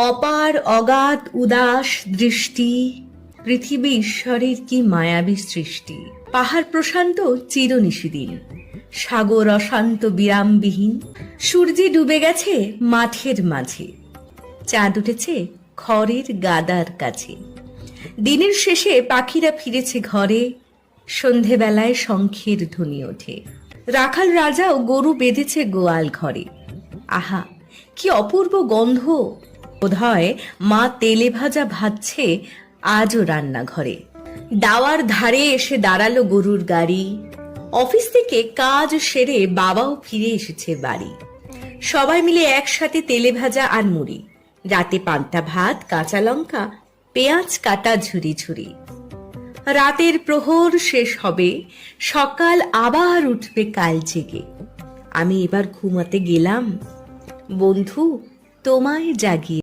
অপার অগাধ উদাস দৃষ্টি, পৃথিবী ঈশ্বরের কি মায়াবী সৃষ্টি। পাহাড় প্রশান্ত চিরনিশিদিন, সাগর অশান্ত বিরামবিহীন। সূর্যে ডুবে গেছে মাঠের মাঝে, চাঁদ উঠেছে খড়ের গাদার কাছে। দিনের শেষে পাখিরা ফিরেছে ঘরে, সন্ধেবেলায় শঙ্খের ধ্বনি ওঠে। রাখাল রাজাও গরু বেঁধেছে গোয়াল ঘরে। আহা, কি অপূর্ব গন্ধ! বোধহয় মা তেলে ভাজা ভাজছে আজও রান্নাঘরে। দাওয়ার ধারে এসে দাঁড়ালো গরুর গাড়ি। অফিস থেকে কাজ সেরে বাবাও ফিরে এসেছে বাড়ি। সবাই মিলে একসাথে তেলে ভাজা আর মুড়ি, রাতে পান্তা ভাত, কাঁচা লঙ্কা, পেঁয়াজ কাটা ঝুরি ঝুরি। রাতের প্রহর শেষ হবে, সকাল আবার উঠবে কাল জেগে। আমি এবার ঘুমাতে গেলাম, বন্ধু তোমায় জাগিয়ে